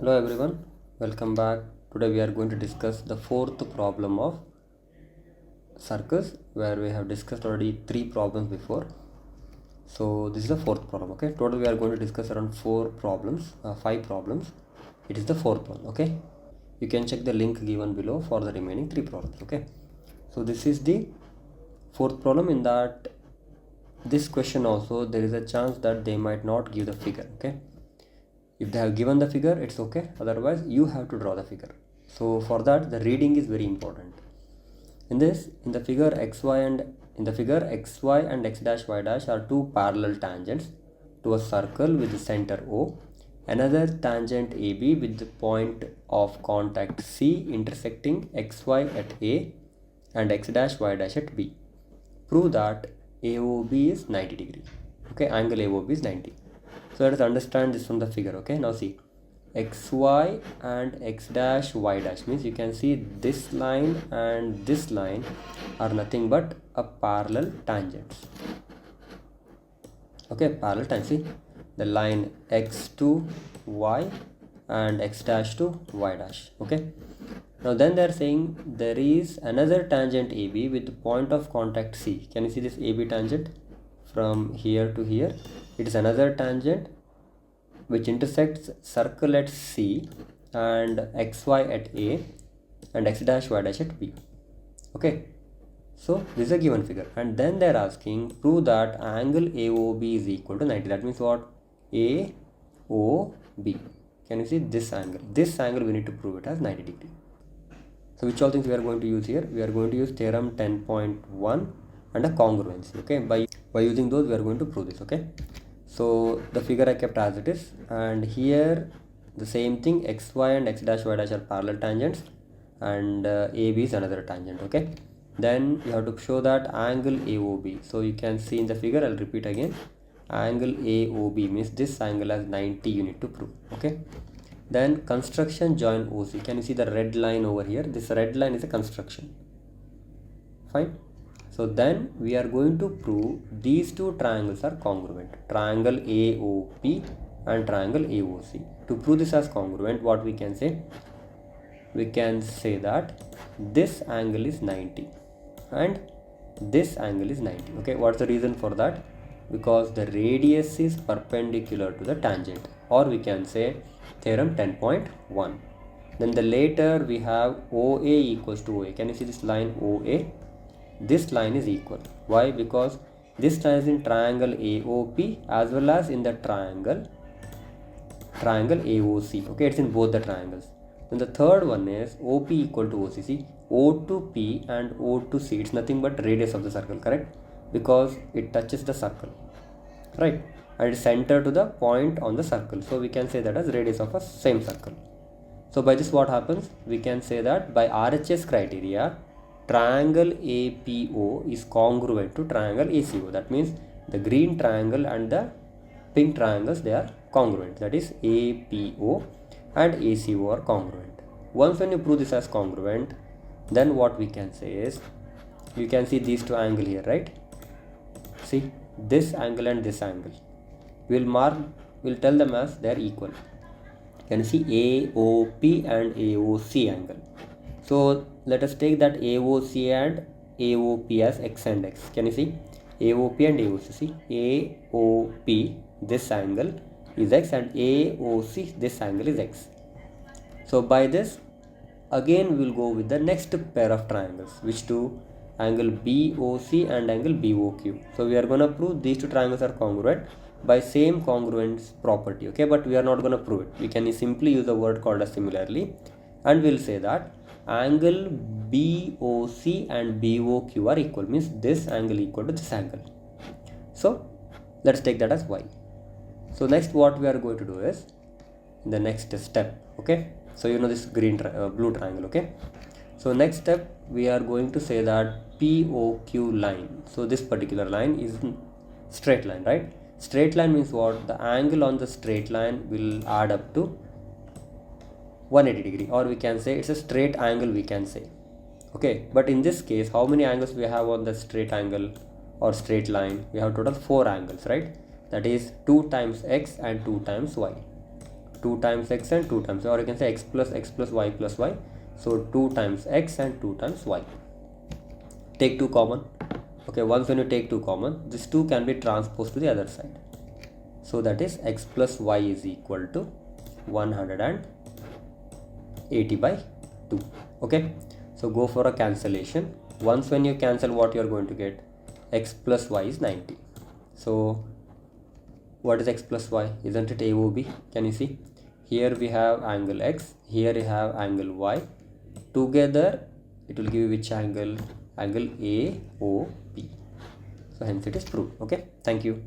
Hello everyone, welcome back. Today we are going to discuss the fourth problem of circus, where we have discussed already three problems before. So this is the fourth problem. Okay, total we are going to discuss around five problems. It is the fourth one. Okay, you can check the link given below for the remaining three problems. Okay, so this is the fourth problem. In that this question also there is a chance that they might not give the figure. Okay, if they have given the figure, it's okay, otherwise you have to draw the figure. So for that the reading is very important. In the figure xy and x dash y dash are two parallel tangents to a circle with the center O. Another tangent AB with the point of contact C intersecting xy at A and x dash y dash at B. Prove that AOB is 90 degree. Okay, angle AOB is 90. So let us understand this from the figure. Okay, now see, xy and x dash y dash means you can see this line and this line are nothing but a parallel tangents. Okay, parallel tangents. See the line x to y and x dash to y dash. Okay, now then they are saying there is another tangent AB with the point of contact C. Can you see this AB tangent from here to here? It is another tangent which intersects circle at C and xy at A and x dash y dash at B. Okay, so this is a given figure, and then they are asking prove that angle AOB is equal to 90. That means what? AOB. Can you see this angle? This angle we need to prove it as 90 degree. So which all things we are going to use here? We are going to use theorem 10.1 and a congruency. Okay, by using those we are going to prove this. Okay, so the figure I kept as it is, and here the same thing, xy and x dash y dash are parallel tangents and AB is another tangent. Okay, then you have to show that angle AOB. So you can see in the figure, I'll repeat again, angle AOB means this angle as 90 you need to prove. Okay, then construction join OC. Can you see the red line over here? This red line is a construction. Fine. So then we are going to prove these two triangles are congruent, triangle AOP and triangle AOC. To prove this as congruent, what we can say? We can say that this angle is 90 and this angle is 90. Okay, what's the reason for that? Because the radius is perpendicular to the tangent, or we can say theorem 10.1. Then the later we have OA equals to OA. Can you see this line OA? This line is equal. Why? Because this line is in triangle AOP as well as in the triangle AOC. Okay, it's in both the triangles. Then the third one is OP equal to OC. See, O to P and O to C, it's nothing but radius of the circle, correct? Because it touches the circle, right? And it's center to the point on the circle. So we can say that as radius of a same circle. So by this what happens? We can say that by RHS criteria, triangle APO is congruent to triangle ACO. That means the green triangle and the pink triangles, they are congruent. That is APO and ACO are congruent. Once when you prove this as congruent, then what we can say is, you can see these two angles here, right? See this angle and this angle. We'll tell them as they are equal. Can you see AOP and AOC angle? So let us take that AOC and AOP as x and x. Can you see AOP and AOC? See, AOP, this angle is x, and AOC, this angle is x. So by this, again we will go with the next pair of triangles. Which two? Angle BOC and angle BOQ. So we are going to prove these two triangles are congruent by same congruence property. Okay, but we are not going to prove it. We can simply use a word called as similarly, and we'll say that angle BOC and BOQ are equal, means this angle equal to this angle. So let's take that as y. So next what we are going to do is the next step. Okay, so you know this blue triangle. Okay, so next step we are going to say that POQ line. So this particular line is straight line, right? Straight line means what? The angle on the straight line will add up to 180 degree, or we can say it's a straight angle, we can say. Okay, but in this case, how many angles we have on the straight angle or straight line? We have total 4 angles, right? That is 2 times x and 2 times y. 2 times x and 2 times, or you can say x plus y plus y. So 2 times x and 2 times y. Take 2 common. Okay, once when you take 2 common, this 2 can be transposed to the other side. So that is x plus y is equal to 180 by 2. Okay, so go for a cancellation. Once when you cancel, what you are going to get? X plus y is 90. So what is x plus y? Isn't it AOB? Can you see? Here we have angle x, here you have angle y. Together it will give you which angle? Angle AOB. So hence it is proved. Okay, thank you.